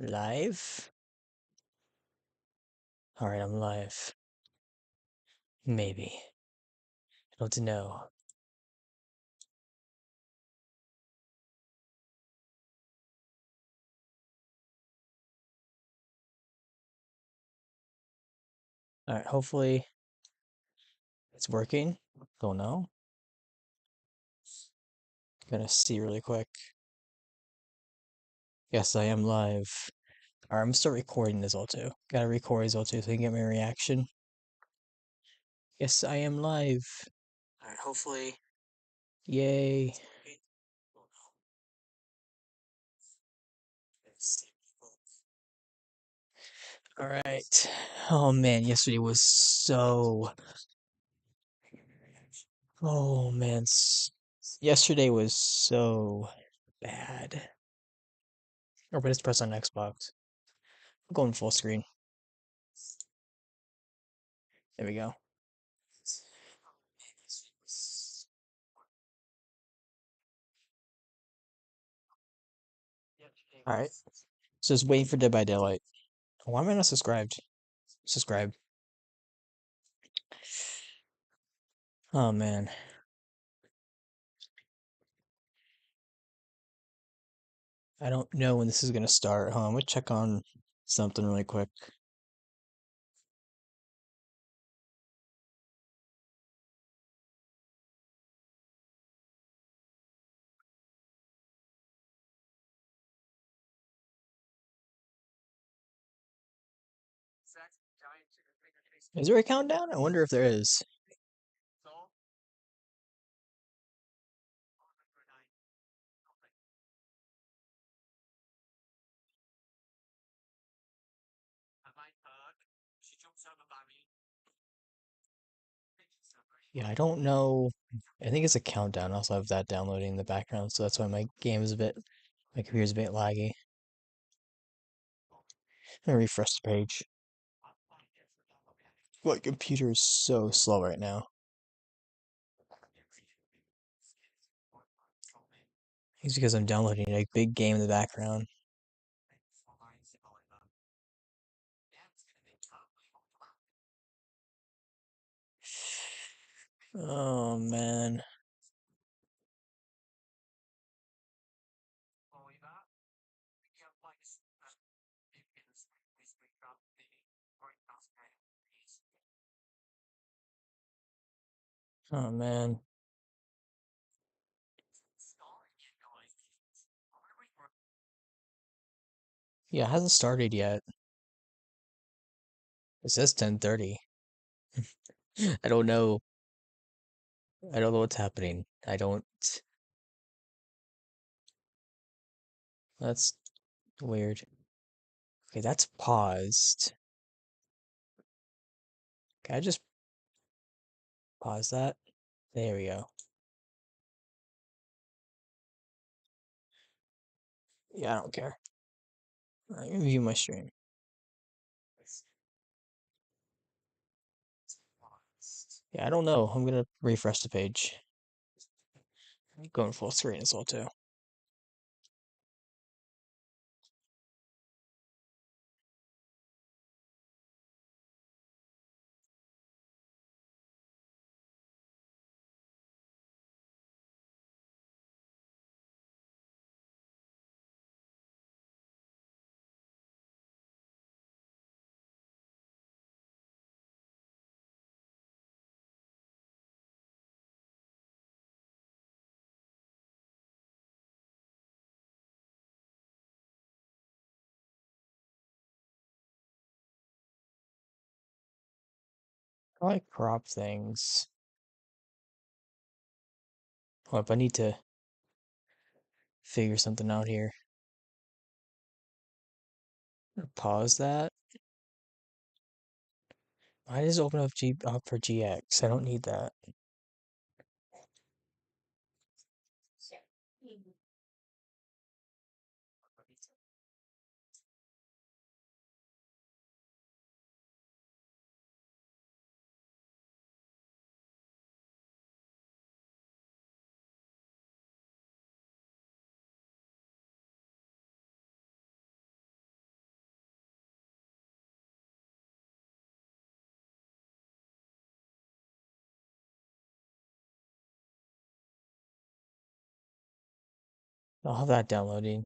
Live? Alright, I'm live. Maybe. I don't know. Alright, hopefully it's working. Don't know. Gonna see really quick. Yes, I am live. Alright, I'm gonna start recording this all too. Gotta record this all too so you can get my reaction. Yes, I am live. Alright, hopefully. Yay. Alright. Oh man, yesterday was so. Oh man, yesterday was so bad. Or but it's press on Xbox. I'm going full screen. There we go. Alright. So just waiting for Dead by Daylight. Why am I not subscribed? Subscribe. Oh man. I don't know when this is gonna start. Hold on, I'm gonna check on something really quick. Is there a countdown? I wonder if there is. Yeah, I don't know. I think it's a countdown. I also have that downloading in the background, so that's why my game is a bit, my computer's a bit laggy. I'm gonna refresh the page. My computer is so slow right now. It's because I'm downloading a big game in the background. Oh man. Oh man. Yeah, it hasn't started yet. It says 10:30. I don't know. I don't know what's happening. I don't. That's weird. Okay, that's paused. Can I just pause that? There we go. Yeah, I don't care. Let me view my stream. Yeah, I don't know. I'm gonna refresh the page. I'm going full screen as well too. I like crop things. Oh, if I need to figure something out here. Pause that. Why does it open up for GX? I don't need that. I'll have that downloading.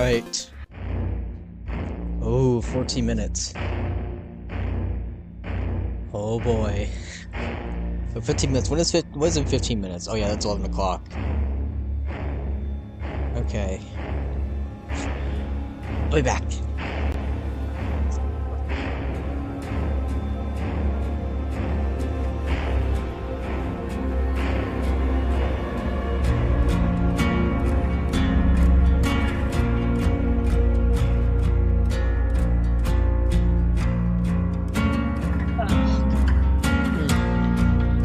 Alright. Oh, 14 minutes. Oh boy. So 15 minutes. What is in 15 minutes? Oh yeah, that's 11 o'clock. Okay. I'll be back.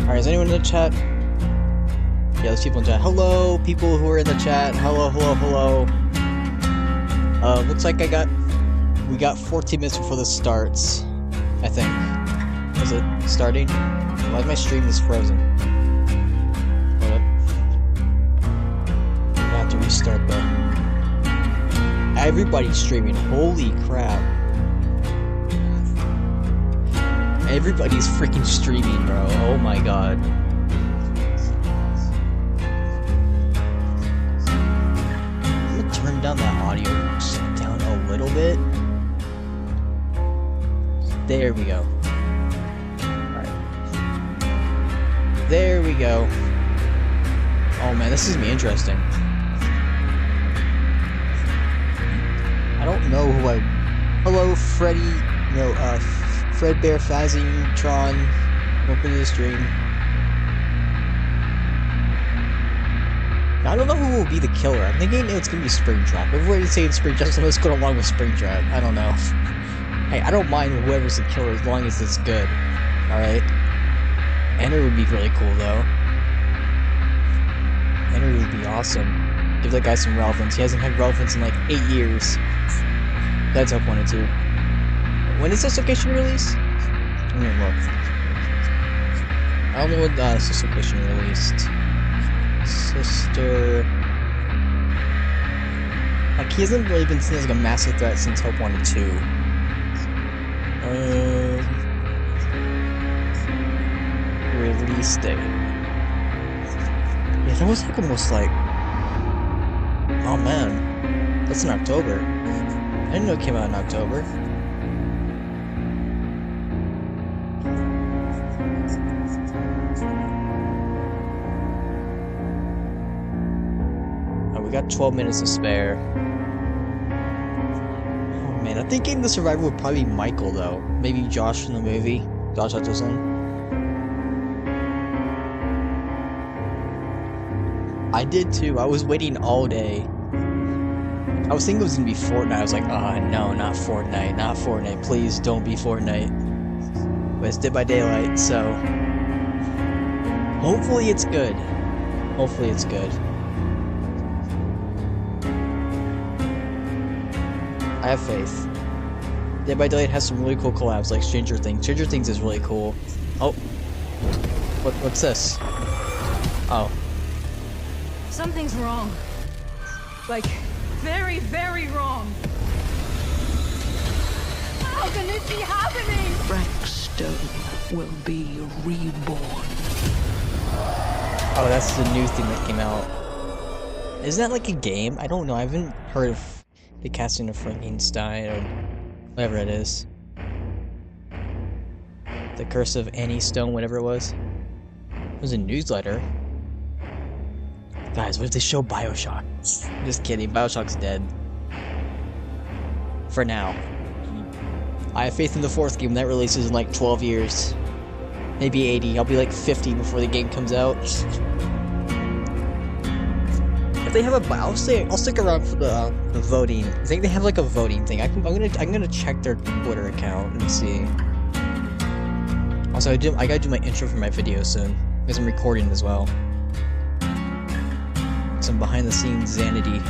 Alright, is anyone in the chat? Yeah, there's people in the chat. Hello, people who are in the chat. Hello, hello, hello. Looks like we got 14 minutes before this starts, I think. Is it starting? Why is my stream is frozen? Hold up. I have to restart though. Everybody's streaming. Holy crap. Everybody's freaking streaming, bro. Oh my god. I'm gonna turn down that audio just down a little bit. There we go. Alright. There we go. Oh man, this is gonna be interesting. I don't know who I... Hello, Freddy... No, Fredbear, Fazzy, Tron, welcome to the stream. I don't know who will be the killer. I'm thinking it's gonna be Springtrap. Everybody's saying Springtrap, so let's go along with Springtrap. I don't know. Hey, I don't mind whoever's the killer as long as it's good. Alright? Enter would be really cool, though. Enter would be awesome. Give that guy some relevance. He hasn't had relevance in like 8 years. That's up 1 and 2. When is this location released? Let me look. I don't know when this location released. Sister... Like, he hasn't really been seen as like a massive threat since Hope 1 and 2. Release date. Yeah, that was like almost like... Oh man. That's in October. I didn't know it came out in October. We got 12 minutes to spare. Oh man, I'm thinking the survivor would probably be Michael though. Maybe Josh from the movie. Josh Hutcherson. I did too. I was waiting all day. I was thinking it was gonna be Fortnite. I was like, oh no, not Fortnite. Not Fortnite. Please don't be Fortnite. But it's Dead by Daylight, so... Hopefully it's good. Hopefully it's good. I have faith. Dead by Daylight has some really cool collabs, like Stranger Things. Stranger Things is really cool. Oh. What's this? Oh. Something's wrong. Like, very, very wrong. How can this be happening? Frankstone will be reborn. Oh, that's the new thing that came out. Isn't that like a game? I don't know. I haven't heard of the casting of Frankenstein or whatever it is. The Curse of Annie Stone, whatever it was. It was a newsletter. Guys, what if they show Bioshock? Just kidding, Bioshock's dead. For now. I have faith in the 4th game that releases in like 12 years. Maybe 80. I'll be like 50 before the game comes out. If they have a, I'll stick around for the voting. I think they have like a voting thing. I'm gonna check their Twitter account and see. Also, I gotta do my intro for my video soon because I'm recording as well. Some behind the scenes Xanity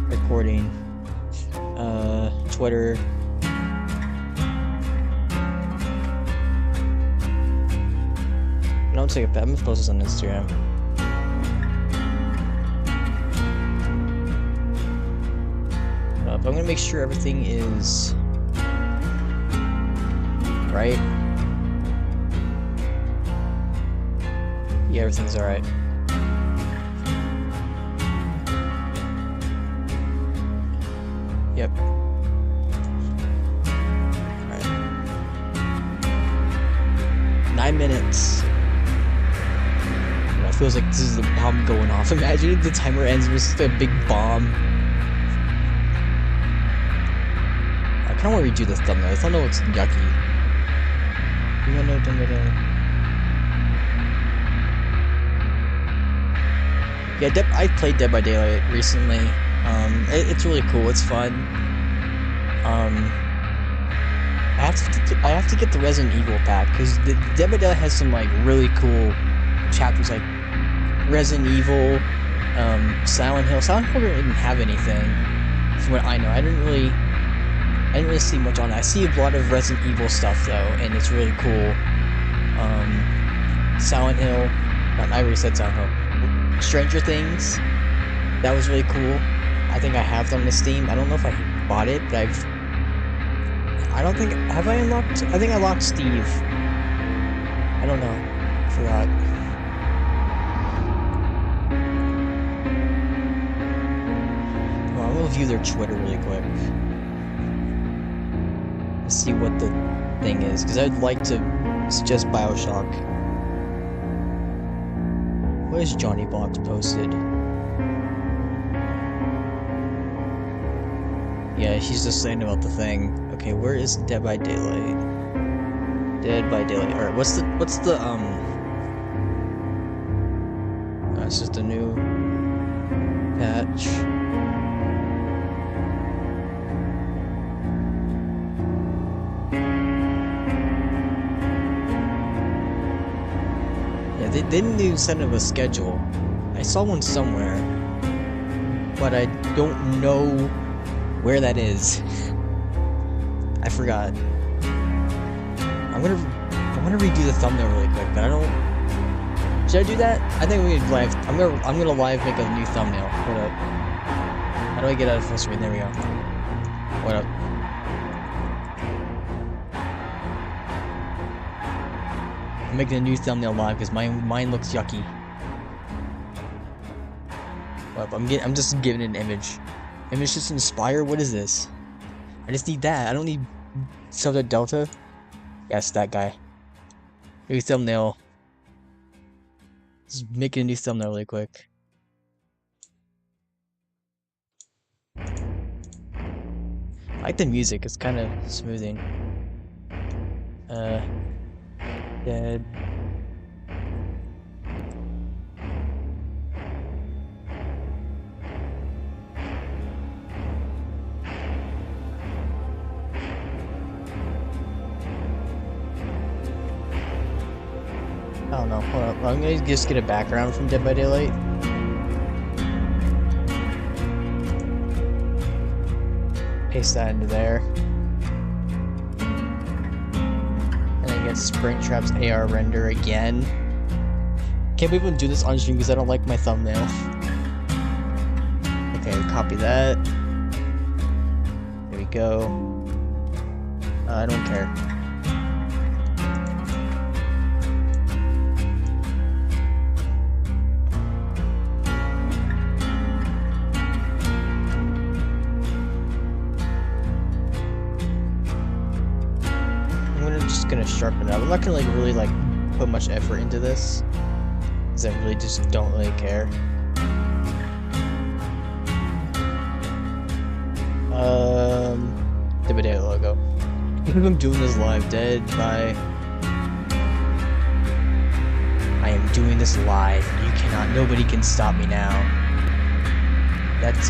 recording. Twitter. Don't take it back. I'm gonna post this on Instagram. But I'm gonna make sure everything is right. Yeah, everything's alright. Yep. Alright. 9 minutes. It feels like this is a bomb going off. Imagine if the timer ends with just a big bomb. I kind of want to redo the thumbnail. The thumbnail looks yucky. Yeah, I played Dead by Daylight recently. It's really cool. It's fun. I have to get the Resident Evil pack because the Dead by Daylight has some like really cool chapters, like Resident Evil, Silent Hill. Silent Hill didn't have anything, from what I know. I didn't really see much on it. I see a lot of Resident Evil stuff though, and it's really cool. Silent Hill. I already said Silent Hill. Stranger Things. That was really cool. I think I have them on Steam. I don't know if I bought it, but I don't think... Have I unlocked... I think I locked Steve. I don't know. I forgot. Well, I'm gonna view their Twitter really quick. Let's see what the thing is, because I'd like to suggest BioShock. What is Johnny Box posted? Yeah, he's just saying about the thing. Okay, where is Dead by Daylight? Dead by Daylight. Alright, what's the it's just a new patch. Yeah, they didn't even send him a schedule. I saw one somewhere, but I don't know where that is. I forgot. I'm gonna redo the thumbnail really quick, but I don't. Should I do that? I think we can live. I'm gonna live make a new thumbnail. What up? How do I get out of full screen? There we go. What up? I'm making a new thumbnail live because mine looks yucky. What up? I'm just giving it an image. Image just inspire? What is this? I just need that. I don't need Subject Delta. Yes, that guy. New thumbnail. Just making a new thumbnail really quick. I like the music. It's kind of smoothing. Dead. I don't know. Hold up. I'm gonna just get a background from Dead by Daylight. Paste that into there. And then get Springtrap's AR render again. Can't believe I'm doing this on stream because I don't like my thumbnail. Okay, copy that. There we go. I don't care. Gonna sharpen it up. I'm not gonna really put much effort into this because I really just don't really care. DBD logo. I'm doing this live. Dead by. I am doing this live. You cannot. Nobody can stop me now. That's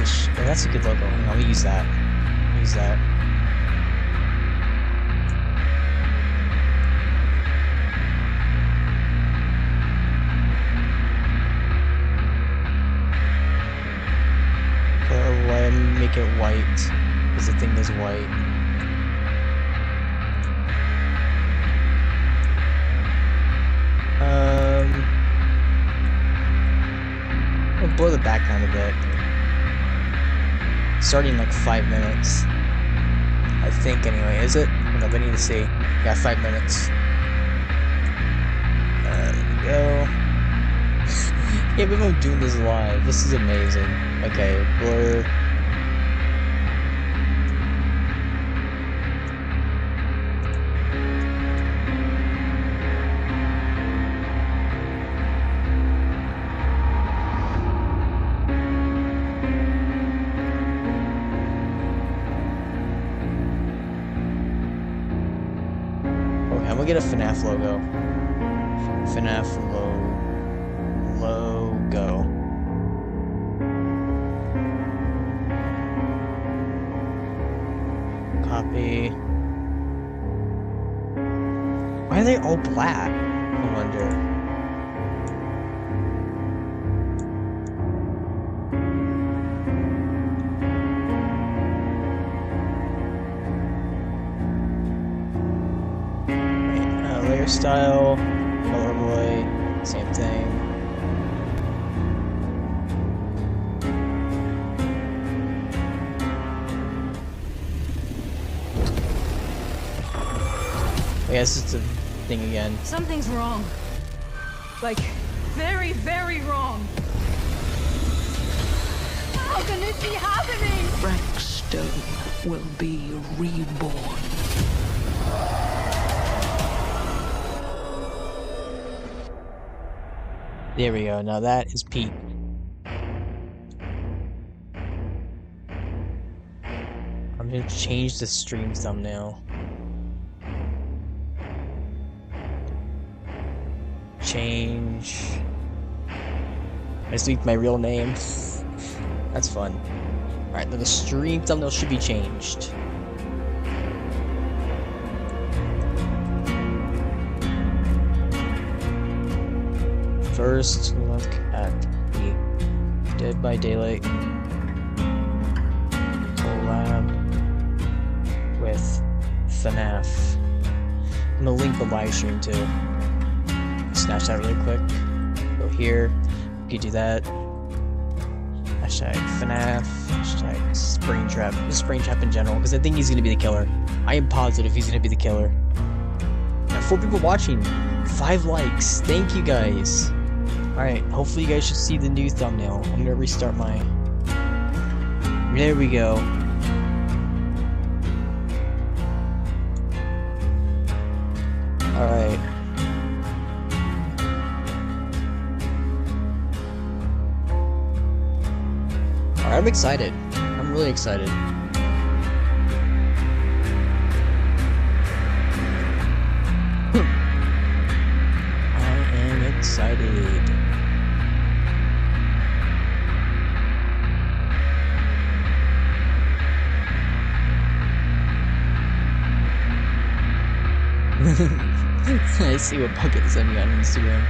a good logo. I'll use that. Use that. Make it white because the thing is white. I'll blow the background a bit. Starting in like 5 minutes. I think anyway, is it? Hold up, I need to see. Yeah, 5 minutes. There we go. Yeah, but I'm doing this live. This is amazing. Okay, blur. we get a FNAF logo. FNAF logo. Copy. Why are they all black? I wonder. Layer style, colorway, same thing. I guess it's a thing again. Something's wrong. Like, very, very wrong. How can this be happening? Frank Stone will be reborn. There we go. Now that is Pete. I'm gonna change the stream thumbnail. Change. I just leaked my real name. That's fun. Alright, then the stream thumbnail should be changed. First, look at the Dead by Daylight collab with FNAF. I'm gonna link the live stream too. Snatch that really quick. Go here. You can do that. Hashtag FNAF. Hashtag Springtrap. Just Springtrap in general, because I think he's gonna be the killer. I am positive he's gonna be the killer. Got 4 people watching. 5 likes. Thank you guys. Alright, hopefully you guys should see the new thumbnail. I'm gonna restart my... There we go. Alright. Alright, I'm excited. I'm really excited. I am excited. I see what Bucket sent me on Instagram.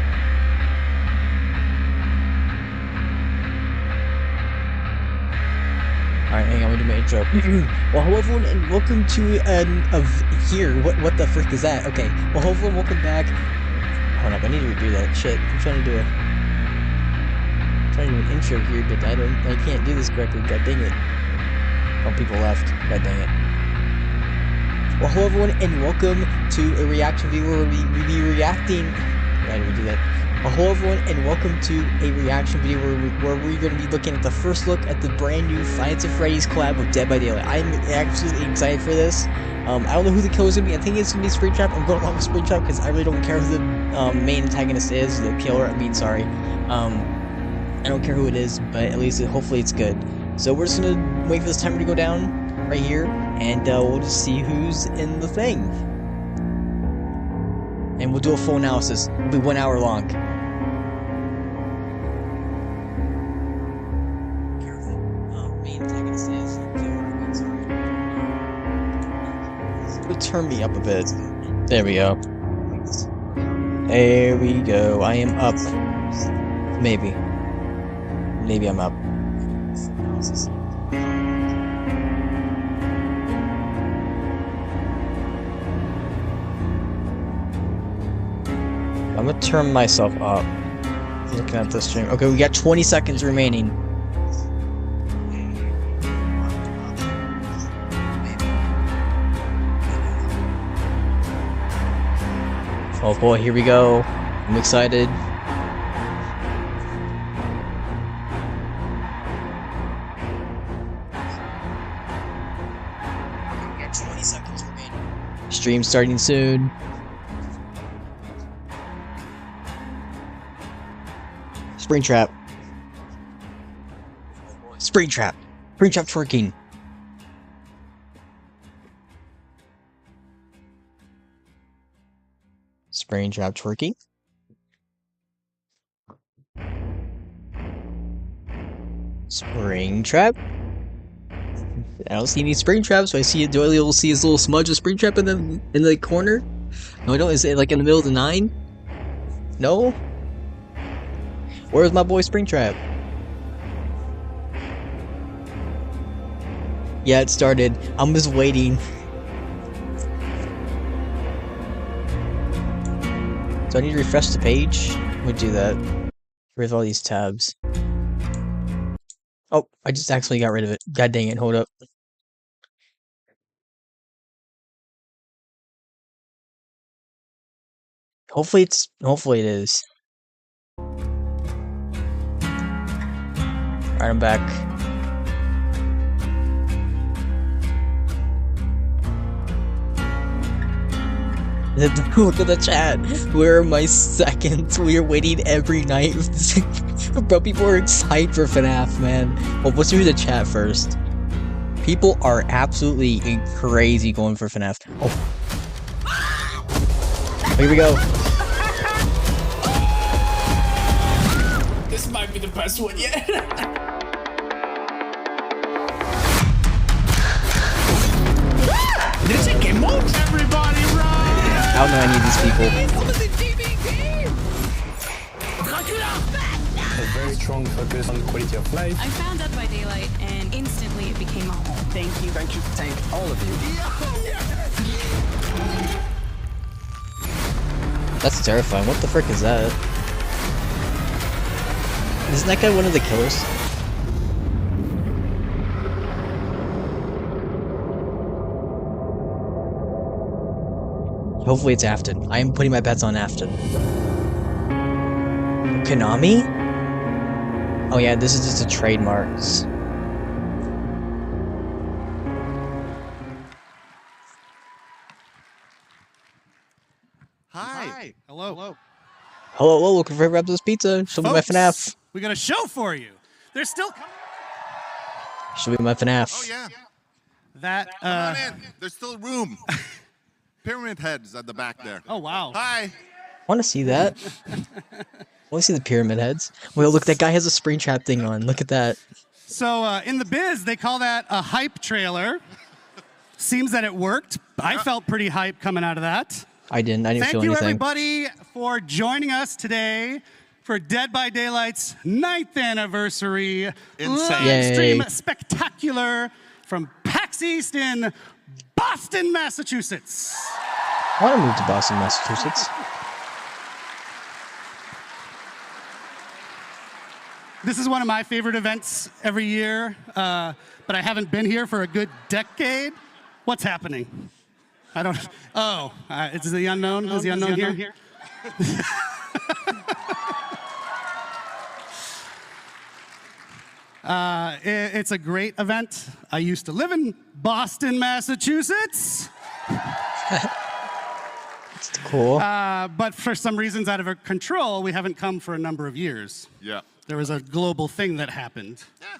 Alright, hang on, let me do my intro. Well, hello everyone, and welcome to here. What the frick is that? Okay, well, hello everyone, welcome back. Hold up, I need to redo that. Shit, I'm trying to do an intro here, but I can't do this correctly. God dang it. Oh, people left. God dang it. Well, hello everyone, and welcome to a reaction video where we be reacting. Why did we do that? Well, hello everyone, and welcome to a reaction video where we're going to be looking at the first look at the brand new Five Nights at Freddy's collab with Dead by Daylight. I'm actually excited for this. I don't know who the killer is going to be. I think it's going to be Springtrap. I'm going along with Springtrap because I really don't care who the main antagonist is, the killer. I don't care who it is, but at least hopefully it's good. So we're just going to wait for this timer to go down right here, and we'll just see who's in the thing. And we'll do a full analysis. It'll be 1 hour long. It'll turn me up a bit. There we go. There we go. I am up. Maybe. Maybe I'm up. I'm gonna turn myself up. Looking at the stream. Okay, we got 20 seconds remaining. Oh boy, here we go. I'm excited. We got 20 seconds remaining. Stream starting soon. Springtrap. Springtrap. Springtrap twerking. Oh, Springtrap Tricky. Springtrap. I don't see any Springtrap, so I see Doily will see his little smudge of Springtrap in the corner. No, I don't. Is it like in the middle of the 9? No. Where's my boy Springtrap? Yeah, it started. I'm just waiting. Do I need to refresh the page? Let me do that. Get rid of all these tabs. Oh, I just actually got rid of it. God dang it, hold up. Hopefully it is. Alright, I'm back. Look at the chat. Where are my seconds? We are waiting every night. Bro, people are excited for FNAF, man. Well, let's do the chat first. People are absolutely crazy going for FNAF. Oh. Here we go. This might be the best one yet. Did it say game mode? Everybody run! I don't know any of these people. A very strong focus on quality of life. I found Dead by Daylight and instantly it became a home. Thank you. Thank you. Thank all of you. That's terrifying. What the frick is that? Isn't that guy one of the killers? Hopefully it's Afton. I am putting my bets on Afton. Konami? Oh yeah, this is just a trademarks. Hi. Hello. Hello, looking for Rebels Pizza. Show me my FNAF. We got a show for you. They're still coming. Show me my FNAF. Oh yeah. That Come on in. There's still room. Pyramid heads at the back there. Oh wow. Hi. I want to see that. I want to see the pyramid heads. Well, look, that guy has a Springtrap thing on. Look at that. So in the biz, they call that a hype trailer. Seems that it worked. I felt pretty hype coming out of that. I didn't feel anything. Thank you, everybody, for joining us today for Dead by Daylight's 9th anniversary live stream spectacular from PAX East in Boston, Massachusetts. I want to move to Boston, Massachusetts. This is one of my favorite events every year, but I haven't been here for a good decade. What's happening? I don't. Oh, it's the unknown. Is the unknown here? It's a great event. I used to live in Boston, Massachusetts. It's cool. But for some reasons out of our control, we haven't come for a number of years. Yeah. There was a global thing that happened. Yeah.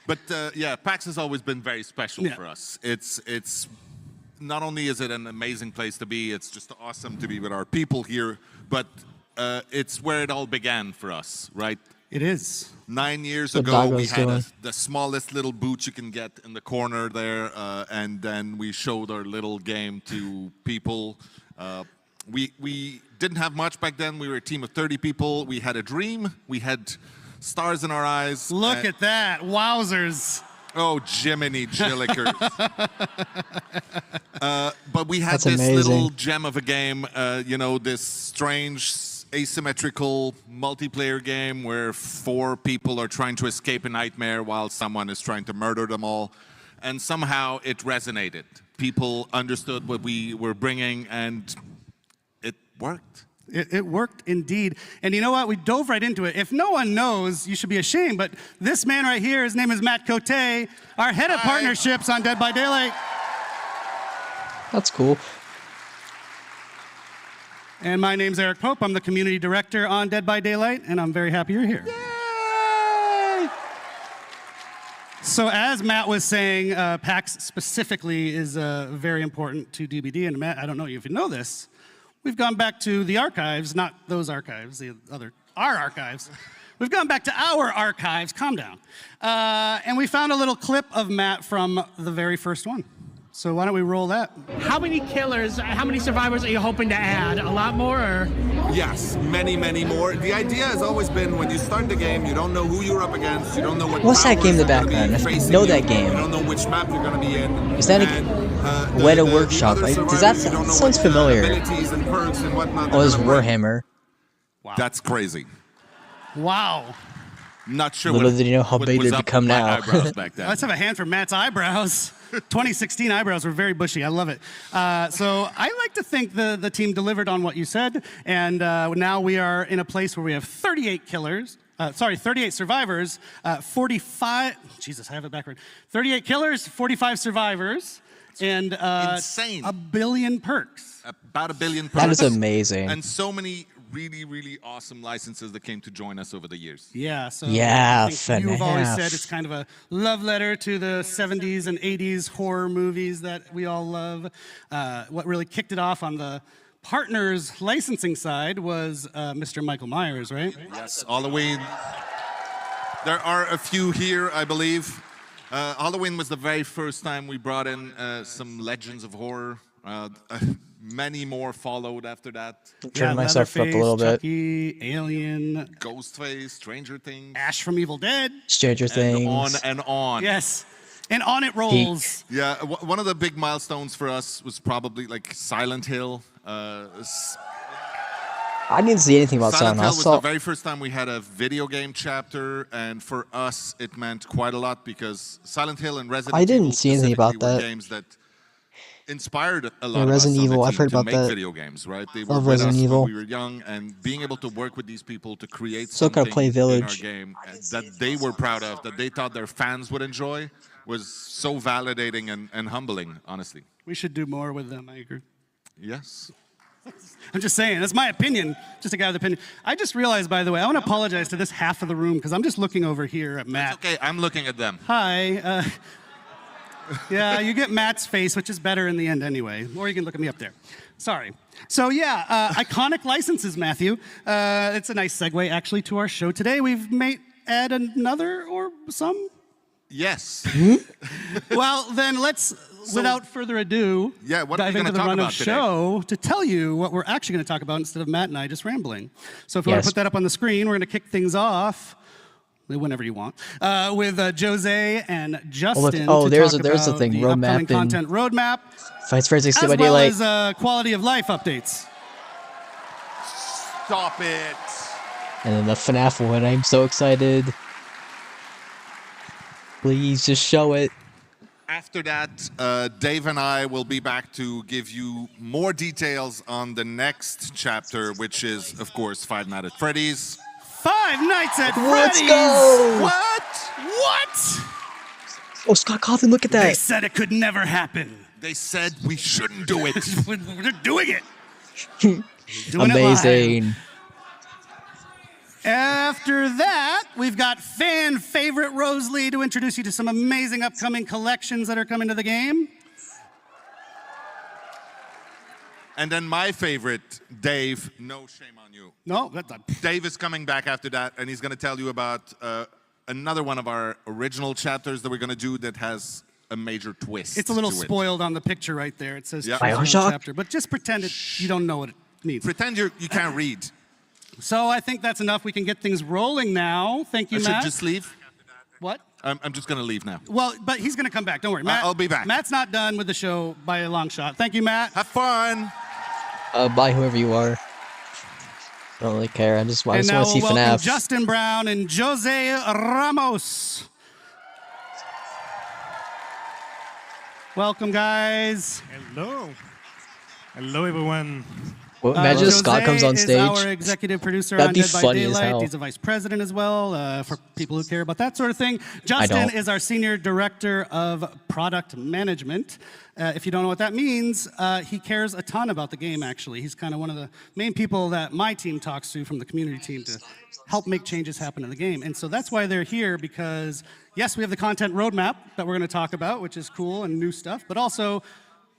But yeah, PAX has always been very special for us. It's not only is it an amazing place to be, it's just awesome to be with our people here, but it's where it all began for us, right? It is. 9 years What ago, we Dago's had doing. the smallest little booth you can get in the corner there, and then we showed our little game to people. We didn't have much back then. We were a team of 30 people. We had a dream. We had stars in our eyes. Look at that. Wowzers. Oh, Jiminy Jillikers. But we had That's this amazing. little gem of a game, you know, this strange asymmetrical multiplayer game where 4 people are trying to escape a nightmare while someone is trying to murder them all. And somehow it resonated. People understood what we were bringing, and it worked. It worked indeed. And you know what? We dove right into it. If no one knows, you should be ashamed, but this man right here, his name is Matt Cote, our head of partnerships on Dead by Daylight. That's cool. And my name's Eric Pope. I'm the community director on Dead by Daylight, and I'm very happy you're here. Yay! So as Matt was saying, PAX specifically is very important to DBD. And Matt, I don't know if you know this, we've gone back to the archives, not those archives, our archives. We've gone back to our archives, calm down. And we found a little clip of Matt from the very first one. So why don't we roll that? How many killers, how many survivors are you hoping to add? A lot more, or? Yes, many, many more. The idea has always been when you start the game, you don't know who you're up against, you don't know what What's that game in the powers are gonna background? be I facing know you, that game. You don't know which map you're going to be in. Is that And, Weta the Workshop? other Does that survivors, you don't know sounds what, familiar? abilities and perks and whatnot Oh, they're it's gonna bring. Warhammer. That's crazy. Wow. Not sure Little what, did you know how what big was they'd up become with my now. eyebrows back then. Let's have a hand for Matt's eyebrows. 2016 eyebrows were very bushy. I love it. So I like to think the team delivered on what you said. And now we are in a place where we have 38 killers. 38 survivors, 45, Jesus, I have it backward. 38 killers, 45 survivors, and insane. a billion perks. About 1 billion That is perks. amazing. And so many really, really awesome licenses that came to join us over the years. Yeah, so Yeah, I think you've always FNAF. said it's kind of a love letter to the 70s and 80s horror movies that we all love. What really kicked it off on the partners licensing side was Mr. Michael Myers, right? Yes, Halloween. There are a few here, I believe. Halloween was the very first time we brought in some legends of horror. Many more followed after that. Turn myself up a little bit. Chucky, Alien, Ghostface, Stranger Things, Ash from Evil Dead. Stranger and Things. on and on. Yes, and on it rolls. Yeah, one of the big milestones for us was probably like Silent Hill. I didn't see anything about Silent Silent Hill Hill. was the very first time we had a video game chapter, and for us it meant quite a lot because Silent Hill and Resident I didn't Evil see anything about specifically were that. games that inspired a lot Yeah, of Resident us on Evil, the I've team heard to about make that. video games, right? They were Love with Resident us Evil. when we were young, and being able to work with these people to create Still gotta something play in our Village. game that they were proud of, that they thought their fans would enjoy, was so validating and humbling, honestly. We should do more with them, I agree. Yes. I'm just saying, that's my opinion, just a guy with opinion. I just realized, by the way, I want to apologize to this half of the room because I'm just looking over here at Matt. Okay, I'm looking at them. Hi. Yeah, you get Matt's face, which is better in the end anyway. Or you can look at me up there. Sorry. So yeah, iconic licenses, Matthew. It's a nice segue, actually, to our show today. We've made add another or some. Yes. Well, then let's, without further ado, Yeah, what are we dive into gonna the talk run of about today? show to tell you what we're actually going to talk about instead of Matt and I just rambling. So if you want Yes. to put that up on the screen, we're going to kick things off. Whenever you want, with Jose and Justin. oh, to there's talk the about thing, the roadmap upcoming and- content roadmap, Fights Fires as Dead by well Daylight. as quality of life updates. Stop it. And then the FNAF one. I'm so excited. Please just show it. After that, Dave and I will be back to give you more details on the next chapter, which is, of course, Five Nights at Freddy's. 5 Nights at Let's Freddy's. go! What? Oh, Scott Cawthon, look at They that. said it could never happen. They said we shouldn't do it. We're doing it. Doing it live. Amazing. After that, we've got fan favorite Rose Lee to introduce you to some amazing upcoming collections that are coming to the game. And then my favorite, Dave, no shame on you. No, that's not. Dave is coming back after that, and he's going to tell you about another one of our original chapters that we're going to do that has a major twist. It's a little to it. spoiled on the picture right there. It says Yeah. choose your own Bioshock? chapter, but just pretend you don't know what it means. Pretend you can't read. So I think that's enough. We can get things rolling now. Thank you, I should Matt. just leave. What? I'm just going to leave now. Well, but he's going to come back. Don't worry. Matt, I'll be back. Matt's not done with the show by a long shot. Thank you, Matt. Have fun. Bye, whoever you are. I don't really care. I just want And to now see we'll welcome FNAF. Justin Brown and Jose Ramos. Welcome, guys. Hello. Hello, everyone. Well, imagine if Scott comes on Jose stage. is our executive producer That'd on be Dead by funny as Daylight. hell. He's a vice president as well, for people who care about that sort of thing. Justin don't. is our senior director of product management. If you don't know what that means, he cares a ton about the game, actually. He's kind of one of the main people that my team talks to from the community team to help make changes happen in the game. And so that's why they're here, because yes, we have the content roadmap that we're going to talk about, which is cool and new stuff, but also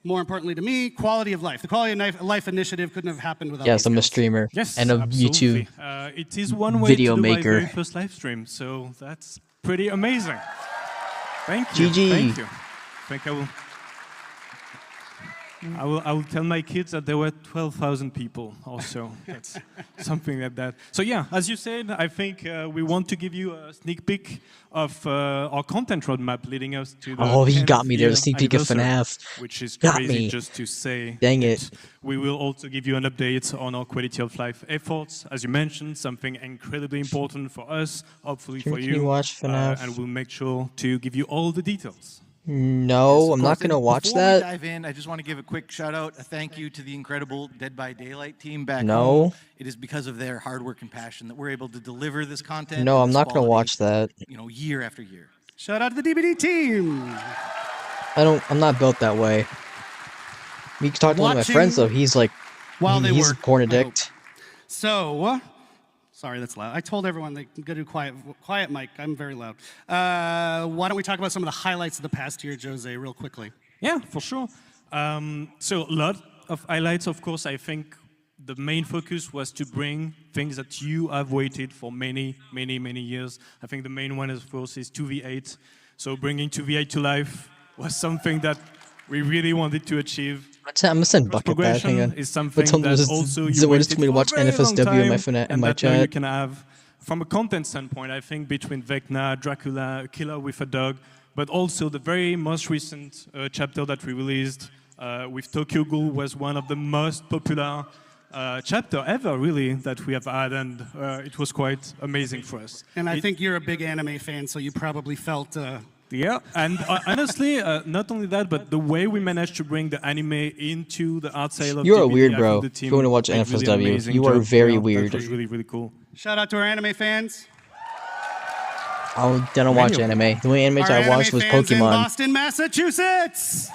more importantly to me, quality of life. The quality of life initiative couldn't have happened without Yes, these I'm a guys. streamer Yes, and a absolutely. YouTube It is one way video to do maker. my very first live stream, so that's pretty amazing. Thank you. GG. Thank you. I think I will tell my kids that there were 12,000 people also. That's something like that. So yeah, as you said, I think we want to give you a sneak peek of our content roadmap leading us to the Oh, he got 10th me there, the year sneak peek of anniversary, FNAF. which is Got crazy me. just to say. Dang it. We will also give you an update on our quality of life efforts. As you mentioned, something incredibly important for us, hopefully for Can you watch FNAF? and we'll make sure to give you all the details. No, I'm not going to watch Before that. we dive in, I just want to give a quick shout out, a thank you to the incredible Dead by Daylight team back No. home. It is because of their hard work and passion that we're able to deliver this content. No, and I'm this not going to quality, watch that. You know, year after year. Shout out to the DBD team. I'm not built that way. You can talk to one of my Watching friends though. He's like, while they he's work, a porn I hope. addict. So, sorry, that's loud. I told everyone they can go do quiet mic. I'm very loud. Why don't we talk about some of the highlights of the past year, Jose, real quickly? Yeah, for sure. So a lot of highlights, of course. I think the main focus was to bring things that you have waited for many, many, many years. I think the main one, of course, is 2v8. So bringing 2v8 to life was something that we really wanted to achieve. I'm gonna send Bucket that. Hang on. Is something But that just, also is you it way just waited for me to for watch a very long NFSW in my, time, in and my that now you chat? can have, from a content standpoint, I think between Vecna, Dracula, Killer with a Dog, but also the very most recent chapter that we released with Tokyo Ghoul was one of the most popular chapter ever, really, that we have had, and it was quite amazing for us. And I think you're a big anime fan, so you probably felt... Yeah, and honestly, not only that, but the way we managed to bring the anime into the art sale of You're a DBD, weird I bro. think the team Going to watch did really NFSW. amazing You are job. very Yeah, weird. That was really, really cool. Shout out to our anime fans. I don't watch anime. The only anime Our I watched anime was fans in Pokemon. Boston, Massachusetts.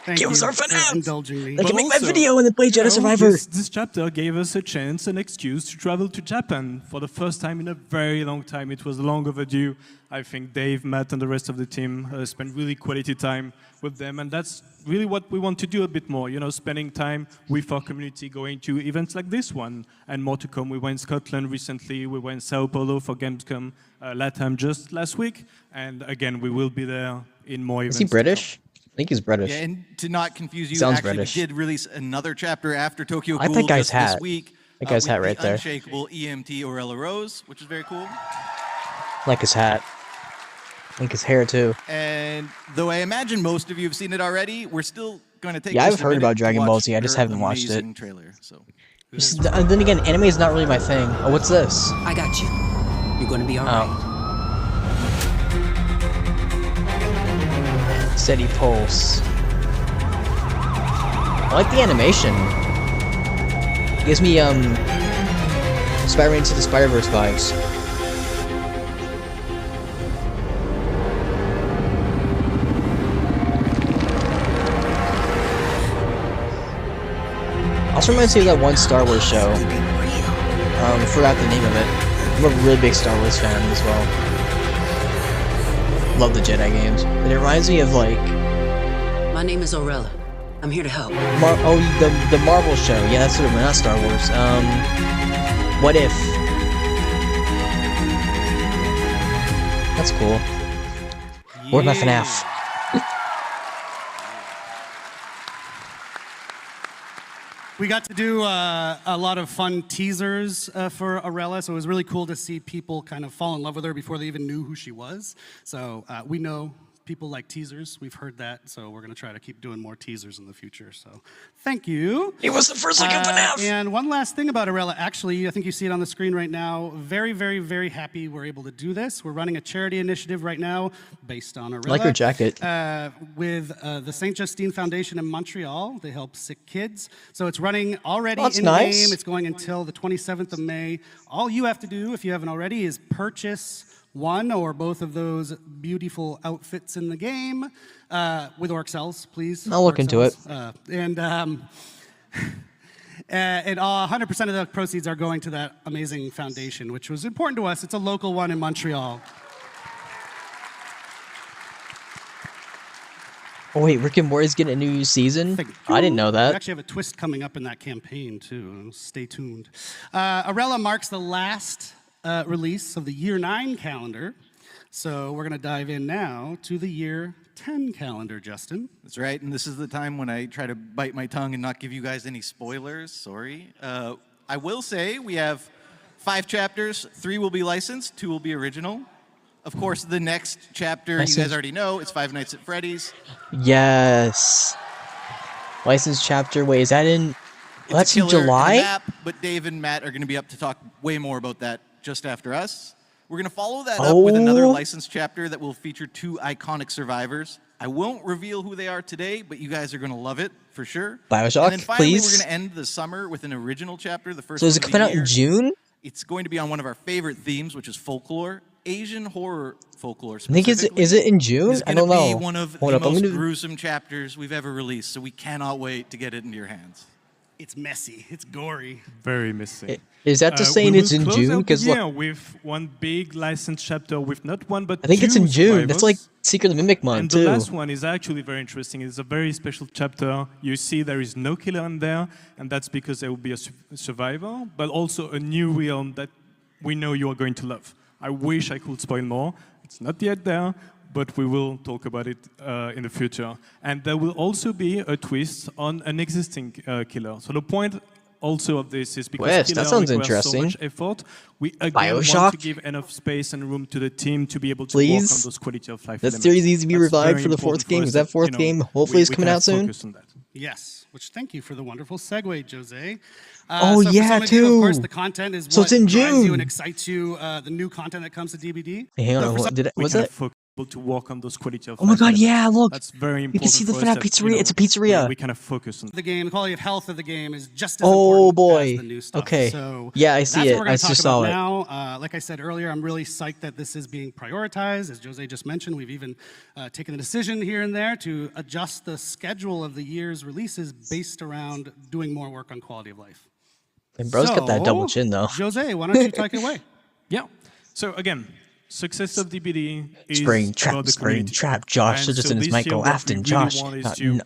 Thank Give you us our for FNAF. indulging me. I can make my also, video and then play Jedi Survivor. This chapter gave us a chance, an excuse to travel to Japan for the first time in a very long time. It was long overdue. I think Dave, Matt, and the rest of the team spent really quality time with them, and that's really what we want to do a bit more. You know, spending time with our community, going to events like this one, and more to come. We were in Scotland recently. We were in Sao Paulo for Gamescom LATAM just last week, and again, we will be there in more events. Is he British? I think he's British. Yeah, and to not confuse you, Sounds actually, British. we did release another chapter after Tokyo I Ghoul like that guy's just hat. this week. That guy's hat with right the there. Unshakable EMT Orella Rose, which is very cool. Like his hat. Like his hair too. And though I imagine most of you have seen it already, we're still going to take Yeah, just I've a heard minute about to Dragon Ball watch Z, I just their haven't watched it. amazing trailer. So. And then again, anime is not really my thing. Oh, what's this? I got you. You're gonna be alright. Steady pulse. I like the animation. It gives me Spider-Man Into the Spider-Verse vibes. Also reminds me of that one Star Wars show. Forgot the name of it. I'm a really big Star Wars fan as well. Love the Jedi games. And it reminds me of like My name is Orella. I'm here to help. the Marvel show. Yeah, that's what it was. Not Star Wars. What If? That's cool. Where's my FNAF? We got to do a lot of fun teasers for Orella, so it was really cool to see people kind of fall in love with her before they even knew who she was. So we know people like teasers. We've heard that, so we're going to try to keep doing more teasers in the future. So thank you. It was the first look of FNAF. And one last thing about Orella, actually, I think you see it on the screen right now. Very, very, very happy we're able to do this. We're running a charity initiative right now based on Orella. I like her jacket. With the St. Justine Foundation in Montreal. They help sick kids. So it's running already That's in nice. game. It's going until the 27th of May. All you have to do, if you haven't already, is purchase one or both of those beautiful outfits in the game with Orc-Cells, please. I'll look into it. And 100% of the proceeds are going to that amazing foundation, which was important to us. It's a local one in Montreal. Oh wait, Rick and Morty's getting a new season? I didn't know We that. actually have a twist coming up in that campaign, too. Stay tuned. Arella marks the last release of the Year 9 calendar. So we're going to dive in now to the Year 10 calendar, Justin. That's right, and this is the time when I try to bite my tongue and not give you guys any spoilers. Sorry. I will say we have 5 chapters. 3 will be licensed, 2 will be original. Of course, the next chapter, you guys already know, it's Five Nights at Freddy's. Yes. Licensed chapter. Wait, is that in... It's That's a in killer in the July? map, but Dave and Matt are going to be up to talk way more about that just after us. We're going to follow that up with another licensed chapter that will feature 2 iconic survivors. I won't reveal who they are today, but you guys are going to love it for sure. Bioshock, and then finally, please. we're going to end the summer with an original chapter. The first So is it one of the coming out in year. June? It's going to be on one of our favorite themes, which is folklore, Asian horror folklore. I think is it in June? I don't know. It's going to be one of the most gruesome chapters we've ever released, so we cannot wait to get it into your hands. It's messy. It's gory. Very messy. Is that just saying it's in June? Because with one big licensed chapter with not one but I think 2 it's in June. survivors. That's like Secret of the Mimic month And too. the last one is actually very interesting. It's a very special chapter. You see there is no killer in there, and that's because there will be a survivor, but also a new realm that we know you are going to love. I wish I could spoil more. It's not yet there, but we will talk about it in the future. And there will also be a twist on an existing killer. So the point also of this is because Twist, killer that sounds requires interesting. so much effort, we again Bioshock? want to give enough space and room to the team to be able to work on Please? those quality of life That elements. series needs to be That's revived very for the important 4th game. us Is that 4th game hopefully is we coming can out soon? focus on that. Yes, which thank you for the wonderful segue, Jose. Oh, so for yeah, some of you, of course, too. the content is So what it's in drives you June. and excites you, the new content that comes to DBD. Hey, hang But on, for some- was we it? can able to work on those quality of Oh my life god, elements. yeah, look. That's very You important. can see the for us FNAF that, pizzeria. It's a pizzeria. We kind of focus on the game, the quality of health of the game is just as Oh important boy. as the new stuff. Okay. So Yeah, I see that's it. What we're I gonna talk just about saw it. now. Like I said earlier, I'm really psyched that this is being prioritized. As Jose just mentioned, we've even taken the decision here and there to adjust the schedule of the year's releases based around doing more work on quality of life. And bro's got that double chin though. Jose, why don't you take it away? Yeah. So again, success of DBD is Spring Trap, about the Spring community. Trap, Josh And Hutcherson so is this Michael year, what we Afton, really Josh, want is to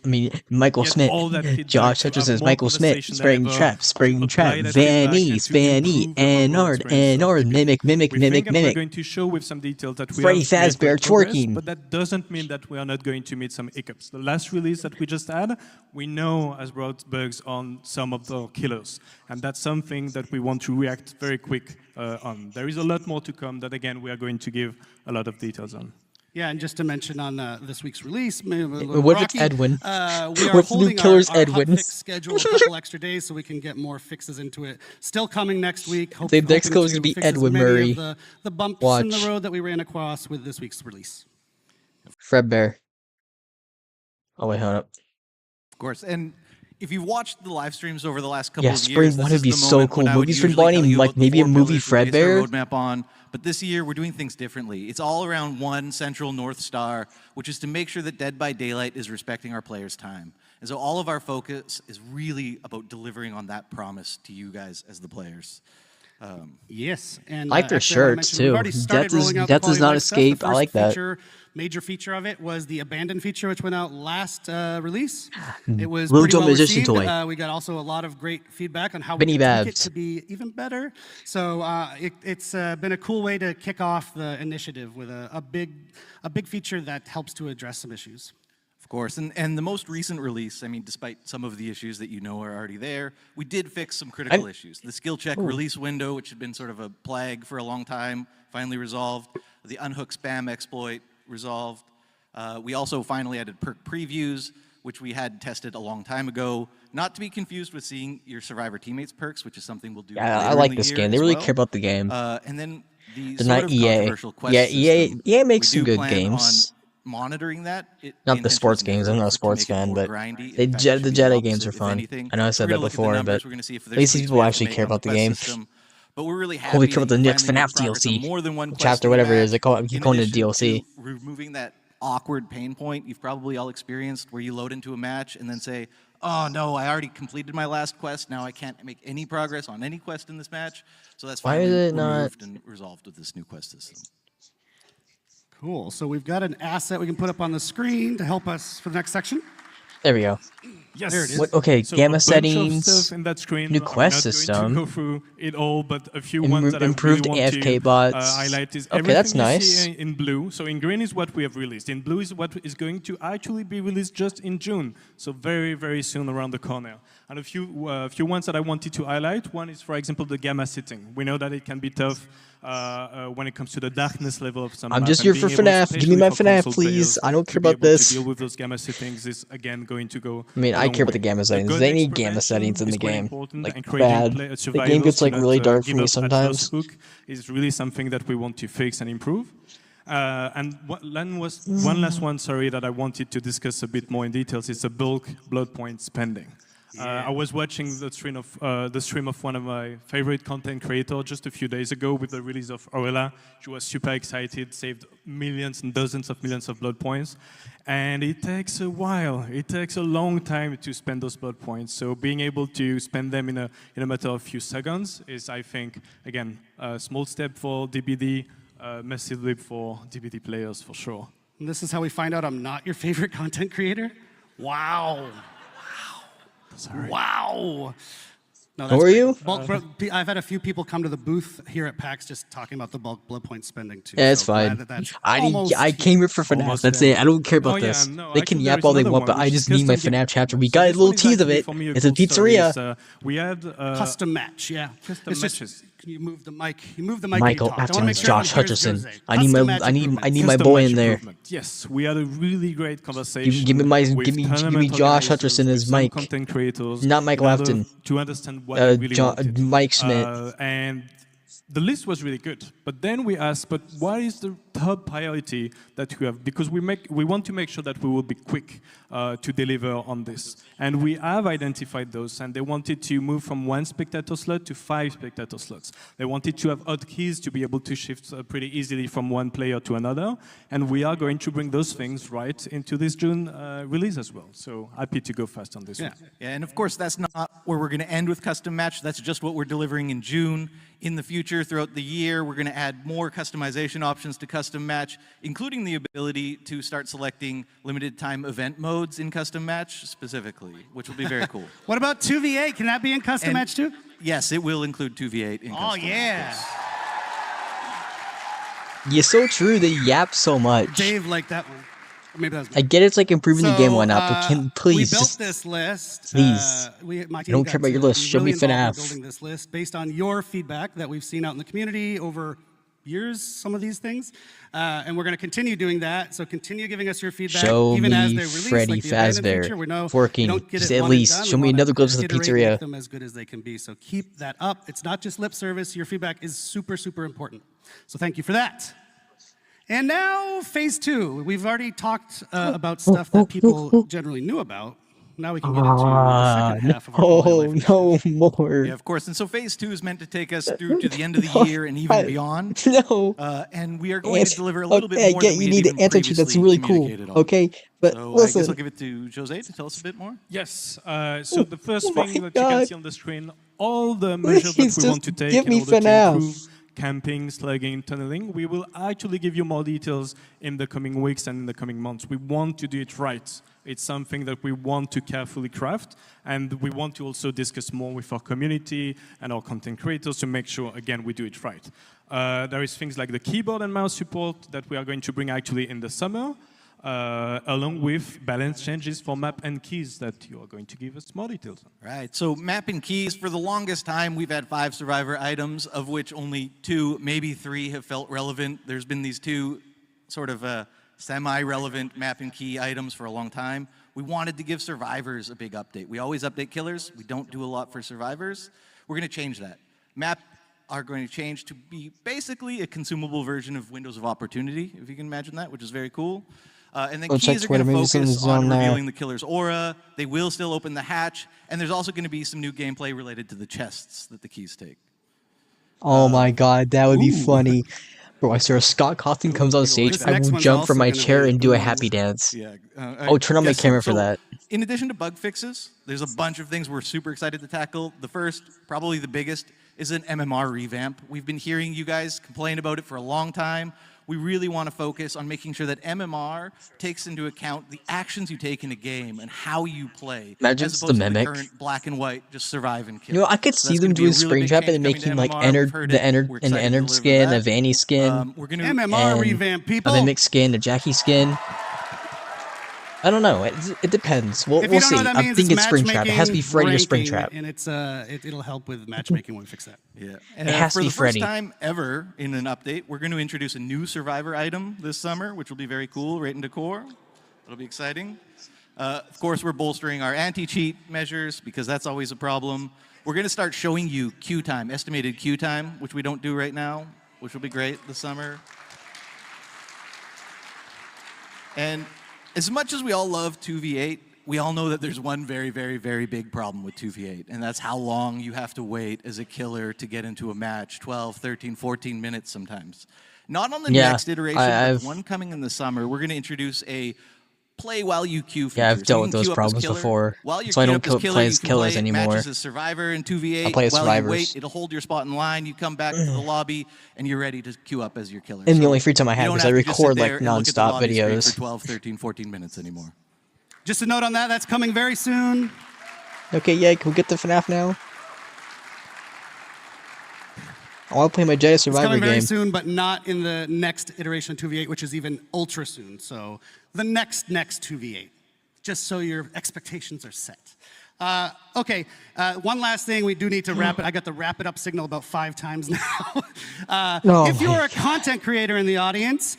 Michael get Smith, all that feedback, Josh to have Hutcherson is more Michael Smith, conversation than Spring ever, Trap, Spring apply Trap, that Van feedback East, and to Van E, improve our overall Anard, experience of Anard, DBD. Mimic, Mimic, We Mimic, think and we're Mimic. going to show with some details that we Freddy have made Fazbear great progress, twerking. but that doesn't mean that we are not going to meet some hiccups. The last release that we just had, we know has brought bugs on some of the killers, and that's something that we want to react very quick on. There is a lot more to come that, again, we are going to give a lot of details on. Yeah, and just to mention on this week's release, What if it's Edwin? we are What if the new holding killer's our Edwin? hot fix schedule a couple extra days so we can get more fixes into it. Still coming next week. The next code is hoping gonna be fix as Edwin many of Murray. The bumps Watch. in the road that we ran across with this week's release. Fredbear. Oh wait, hold up. Of course, and if you've watched the live streams over the last couple Yeah, of Spring years, one this would be is the so moment cool. when I would Movies from usually Bonnie, tell you like about the maybe a 4 movie pillars we based our Fredbear. roadmap on. But this year, we're doing things differently. It's all around one central North Star, which is to make sure that Dead by Daylight is respecting our players' time. And so all of our focus is really about delivering on that promise to you guys as the players. Yes, and I like their actually, I wanna shirts, mention, we've too. already started Death is- rolling out Death the does quality not of life stuff. escape. The I first like that. Major feature of it was the Abandoned feature, which went out last release. It was Little pretty Joe well Magician received. toy. We got also a lot of great feedback on how Benny we can tweak it Babs. to be even better. So it's been a cool way to kick off the initiative with a big feature that helps to address some issues. Of course, and the most recent release, I mean, despite some of the issues that you know are already there, we did fix some critical issues. The skill check release window, which had been sort of a plague for a long time, finally resolved. The unhook spam exploit resolved. We also finally added perk previews, which we had tested a long time ago. Not to be confused with seeing your Survivor teammates perks, which is something we'll do. Yeah, later I in like the this year game. They as really well. care about the game. And then the They're sort not of EA. controversial quest Yeah, EA system, makes we some do good plan games. on monitoring that. Not the intention sports was games. never I'm not a to sports make it fan, more but grindy. the In fact, it should be the Jedi games opposite, are if fun. anything. I know I said We're that gonna look at the before, numbers, but we're gonna see if at there's least these tweaks people we have to actually make care on about the quest game. system. But we're really happy Holy crap, that the we next finally made FNAF progress on DLC. more than one quest Chapter, in the whatever it is. back. I keep In calling it addition DLC. to removing that awkward pain point you've probably all experienced where you load into a match and then say, oh no, I already completed my last quest, now I can't make any progress on any quest in this match. So that's Why finally is it not- removed and resolved with this new quest system. Cool. So we've got an asset we can put up on the screen to help us for the next section. There we go. Yes. There it is. What, okay, So gamma a bunch of settings, stuff in that screen. new I'm quest not system, going to go through it all, but a few ones that improved I really want AFK to bots. highlight is Okay, everything that's you nice. see in blue. So in green is what we have released. In blue is what is going to actually be released just in June. So very, very soon around the corner. And a few ones that I wanted to highlight. One is, for example, the gamma setting. We know that it can be tough when it comes to the darkness level of some. I'm map, just and here being for able, FNAF. Give me especially my for FNAF, console please. players, I don't care to be about able this. To deal with those gamma settings is again going to go. I mean, I care about the gamma settings. They need gamma settings in the game. Like, bad. The game gets like really dark for me sometimes. Hook is really something that we want to fix and improve. And one last one, sorry, that I wanted to discuss a bit more in details is the bulk blood point spending. I was watching the stream of one of my favorite content creators just a few days ago with the release of Orella. She was super excited, saved millions and dozens of millions of blood points. And it takes a while. It takes a long time to spend those blood points. So being able to spend them in a matter of few seconds is, I think, again, a small step for DBD, massive leap for DBD players for sure. And this is how we find out I'm not your favorite content creator? Wow. Sorry. Wow. No, Who are you? I've had a few people come to the booth here at PAX just talking about the bulk blood point spending too. Yeah, it's so fine. that's I came here for FNAF. That's it. I don't care about this. They can yap all they want, but I just need my FNAF chapter. We got a little tease of it. It's a pizzeria. We had custom match, yeah. Custom matches. Can you move the mic? You move the mic. Michael Atkins, Josh Hutcherson. I need my boy in there. Yes, we had a really great conversation. Give me Josh Hutcherson as Mike. Content creators, not Michael Afton. To understand what they really wanted. Mike Schmidt. And the list was really good. But then we asked, but what is the top priority that we have? Because we want to make sure that we will be quick to deliver on this. And we have identified those, and they wanted to move from 1 spectator slot to 5 spectator slots. They wanted to have hotkeys to be able to shift pretty easily from one player to another. And we are going to bring those things right into this June release as well. So happy to go fast on this one. Yeah, and of course, that's not where we're going to end with custom match. That's just what we're delivering in June. In the future, throughout the year, we're going to add more customization options to custom match, including the ability to start selecting limited time event modes in custom match specifically, which will be very cool. What about 2v8? Can that be in custom match too? Yes, it will include 2v8 in custom match. Oh, yeah. You're so true. They yap so much. Dave liked that one. Maybe that was I get it's like improving the game one up, but can please we built just this list. Please. My I team don't got care about your to list. be Show me really involved in FNAF. building this list based on your feedback that we've seen out in the community over years, some of these things. And we're going to continue doing that. So continue giving us your feedback. Show even as me they release, Freddy like the abandoned Fazbear feature. We know working. you don't get Just it at one and least done. show We me wanna another glimpse of the iterate, pizzeria. make them as good as they can be. So keep that up. It's not just lip service. Your feedback is super, super important. So thank you for that. And now, phase 2. We've already talked about stuff that people generally knew about. Now we can get into the second half of our no more. Yeah, of course. And so phase 2 is meant to take us through to the end of the year and even beyond. No. And we are going to deliver a little bit more Okay, than we you had need even an answer sheet that's previously really cool. communicated on. Okay, but So listen. I guess I'll give it to Jose to tell us a bit more. Yes. So the first my thing that you God. can see on the screen, all the measures Please that we want to just take give in me order to FNAF. improve camping, slugging, tunneling, we will actually give you more details in the coming weeks and in the coming months. We want to do it right. It's something that we want to carefully craft, and we want to also discuss more with our community and our content creators to make sure, again, we do it right. There is things like the keyboard and mouse support that we are going to bring actually in the summer, along with balance changes for map and keys that you are going to give us more details on. Right, so map and keys, for the longest time, we've had 5 survivor items, of which only 2, maybe 3 have felt relevant. There's been these 2 sort of semi-relevant map and key items for a long time. We wanted to give survivors a big update. We always update killers. We don't do a lot for survivors. We're going to change that. Map are going to change to be basically a consumable version of Windows of Opportunity, if you can imagine that, which is very cool. And then keys are going to focus on revealing the killer's aura. They will still open the hatch. And there's also going to be some new gameplay related to the chests that the keys take. Oh my god, that would be funny. Bro, I swear, if Scott Cawthon comes on stage, I will jump from my chair and do a happy dance. Yeah, Oh, turn on my camera for that. In addition to bug fixes, there's a bunch of things we're super excited to tackle. The first, probably the biggest, is an MMR revamp. We've been hearing you guys complain about it for a long time. We really want to focus on making sure that MMR takes into account the actions you take in a game and how you play. Imagine as it's opposed the to Mimic. current black and white, just survive and kill. You know, I could So see that's them gonna be a doing really big Springtrap and change making coming like to MMR. We've heard it. We're an excited to Ennard deliver skin, a that. Vanny skin, We're gonna MMR and revamp, a people. Mimic skin, a Jackie skin. I don't know. It depends. We'll If you don't see. know what that I means, think it's Springtrap. It has to be matchmaking, Freddy or ranking, Springtrap. and it's it'll help with matchmaking when we fix that. Yeah, It has for to be the Freddy. first time ever in an update, we're going to introduce a new Survivor item this summer, which will be very cool, right in decor. It'll be exciting. Of course, we're bolstering our anti-cheat measures because that's always a problem. We're going to start showing you queue time, estimated queue time, which we don't do right now, which will be great this summer. And as much as we all love 2v8, we all know that there's one very, very, very big problem with 2v8, and that's how long you have to wait as a killer to get into a match, 12, 13, 14 minutes sometimes. Not on the next iteration, but one coming in the summer, we're going to introduce a play while you queue feature. Yeah, I've So dealt you with can those queue up as problems killer. before. While you're So I queued don't up as killer, play you as can killers play anymore. matches as Survivor in 2v8. I play as While survivors. you wait, it'll hold your spot in line. You come back to the lobby, and you're ready to queue up as your killer. And the So only free time I you have don't is have I to just sit record like there and look at the non-stop lobby screen videos. for 12, 13, 14 minutes anymore. Just a note on that, that's coming very soon. Okay, yeah, can we get the FNAF now? I want to play my Jedi It's Survivor coming very game. soon, but not in the next iteration of 2v8, which is even ultra soon. So the next 2v8, just so your expectations are set. Okay, one last thing, we do need to wrap it. I got the wrap it up signal about 5 times now. If you're a content creator in the audience,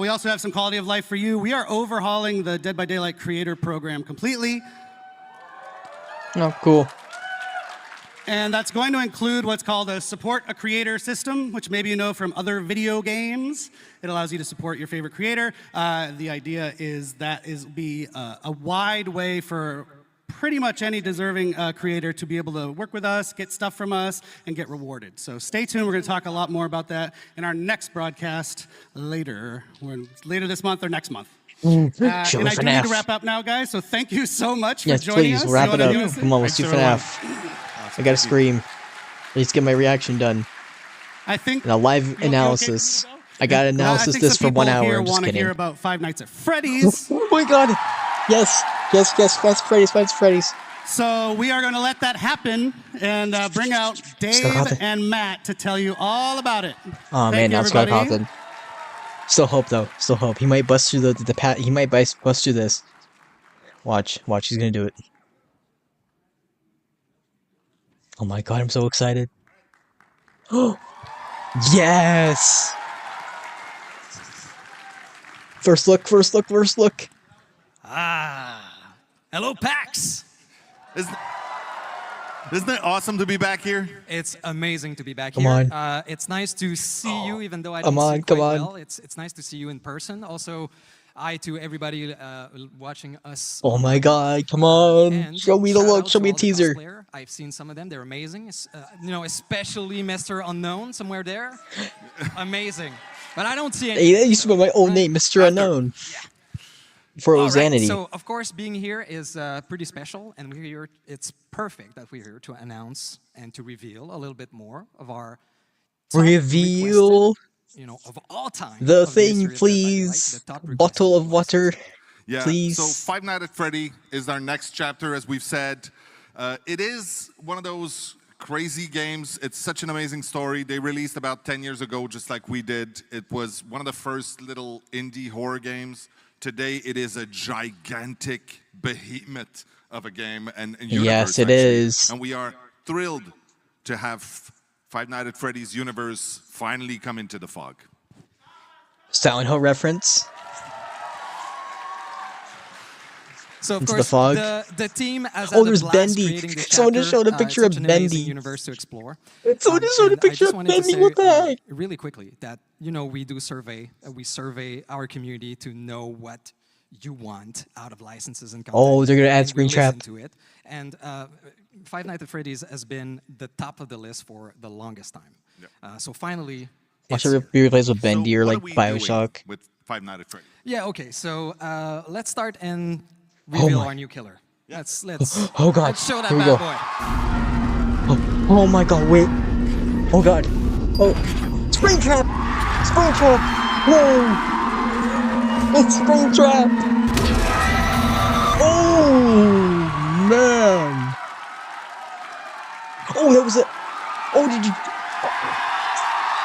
we also have some quality of life for you. We are overhauling the Dead by Daylight creator program completely. Oh, cool. And that's going to include what's called a support a creator system, which maybe you know from other video games. It allows you to support your favorite creator. The idea is that be a wide way for pretty much any deserving creator to be able to work with us, get stuff from us, and get rewarded. So stay tuned. We're going to talk a lot more about that in our next broadcast later this month or next month. And I do need to wrap up now, guys. So thank you so much for joining us. Yes, please, wrap it up. Come on, let's do FNAF. I gotta scream. Let's get my reaction done. I think and a live analysis. I got analysis this for 1 hour. I'm just kidding. Hear about Five Nights at Freddy's. Oh my god! Yes, that's Freddy's. So we are going to let that happen and bring out Dave and Matt to tell you all about it. Oh man, not Scott Cawthon. Still hope though. Still hope he might bust through he might bust through this. Watch, he's gonna do it. Oh my god, I'm so excited. Oh, yes! First look. Ah, hello, PAX. Isn't it awesome to be back here? It's amazing to be back Come here. on. It's nice to see you, even though I don't see you Come quite on. well. It's nice to see you in person. Also, to everybody watching us. Oh my god, come on. And Show me the shout look, out show to me a all the teaser. cosplayer. I've seen some of them, they're amazing. Especially Mr. Unknown, somewhere there. Amazing. But I don't see any. Hey, that used to be my old name, Mr. Unknown. Before it was Zanity. So, of course, being here is pretty special, and we're here. It's perfect that we're here to announce and to reveal a little bit more of our reveal. Of all time. The thing, please. Bottle of water. Yeah. Please. So Five Nights at Freddy is our next chapter, as we've said. It is one of those crazy games. It's such an amazing story. They released about 10 years ago, just like we did. It was one of the first little indie horror games. Today, it is a gigantic behemoth of a game and universe. Yes, it actually. is. And we are thrilled to have Five Nights at Freddy's universe finally come into the fog. Silent Hill reference. So of Into course, the fog. the team has Oh, had a there's blast Bendy. creating this Someone just chapter. showed a picture It's of such an amazing Bendy. universe to explore. Someone just showed a And I picture just of wanted to Bendy. say, What the heck? really quickly that we do survey. We survey our community to know what you want out of licenses and content. Oh, they're gonna add and we listen Springtrap. to it. And Five Nights at Freddy's has been the top of the list for the longest time. So finally, Watch it be replaced with Bendy or like Bioshock. With Five Nights at Freddy. yeah. Okay. So let's start and reveal our new killer. Let's Oh god. let's show that Here we bad go. boy. Oh my god, wait. Oh god. Oh. Springtrap! Springtrap! Oh! It's Springtrap! Oh, man! Oh, that was a... Oh, did you...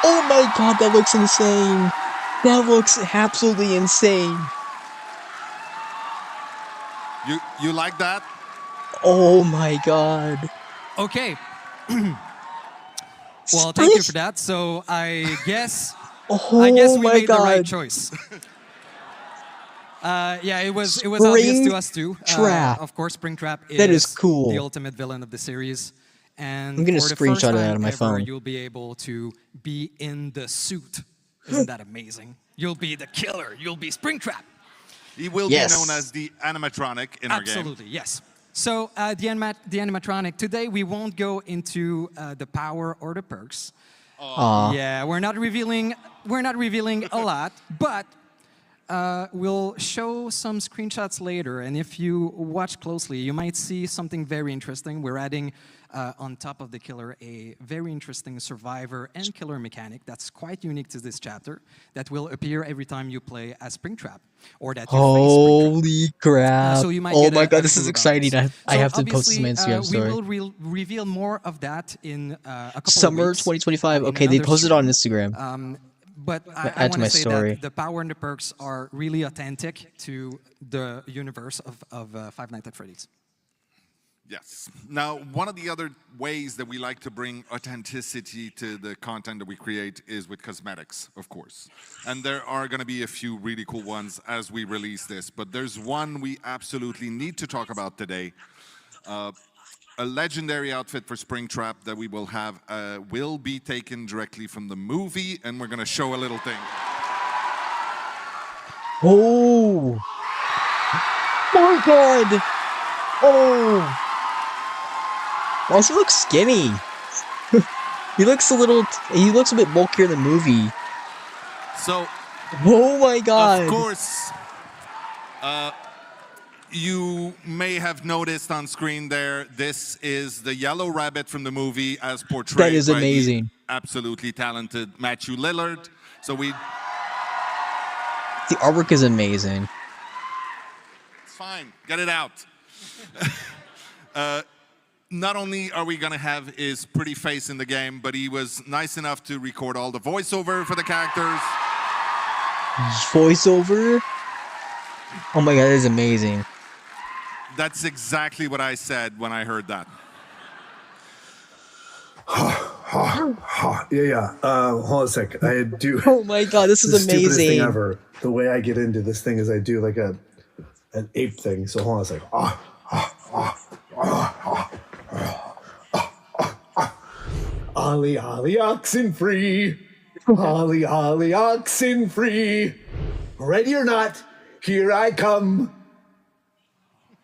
Oh my god, that looks insane! That looks absolutely insane! You like that? Oh my god. Okay. Well, thank you for that. So I guess we made the right choice. Yeah, it was obvious to us too. Trap. Of course, Springtrap is cool. the ultimate villain of the series. And I'm gonna for the screenshot first time it out of my ever, phone. You'll be able to be in the suit. Isn't that amazing? You'll be the killer. You'll be Springtrap. He will be known as the animatronic in our game. Absolutely, yes. So the animatronic, today we won't go into the power or the perks. Yeah, we're not revealing a lot, but we'll show some screenshots later, and if you watch closely, you might see something very interesting. We're adding on top of the killer a very interesting survivor and killer mechanic that's quite unique to this chapter that will appear every time you play as Springtrap or that you face Springtrap. Holy crap. So you might oh get my a god, this is clue about exciting. this. I have to post obviously, some Instagram story. We will reveal more of that in a couple Summer of weeks. 2025. Okay, they posted on Instagram. But I want to say that the power and the perks are really authentic to the universe of Five Nights at Freddy's. Yes. Now, one of the other ways that we like to bring authenticity to the content that we create is with cosmetics, of course. And there are going to be a few really cool ones as we release this. But there's one we absolutely need to talk about today. A legendary outfit for Springtrap that we will have will be taken directly from the movie, and we're going to show a little thing. Oh! My god! Oh! Why does he look skinny? He looks a bit bulkier in the movie. So, oh my god! Of course, you may have noticed on screen there, this is the yellow rabbit from the movie as portrayed that is by amazing. the absolutely talented Matthew Lillard. So the artwork is amazing. It's fine, get it out. Not only are we gonna have his pretty face in the game, but he was nice enough to record all the voiceover for the characters. Voiceover? Oh my god, that is amazing. That's exactly what I said when I heard that. Yeah. Hold on a sec. I do. Oh my god, this is amazing. Stupidest thing ever. The way I get into this thing is I do like an ape thing. So hold on a sec. Ollie, ollie, oxen free. Ollie, ollie, oxen free. Ready or not, here I come.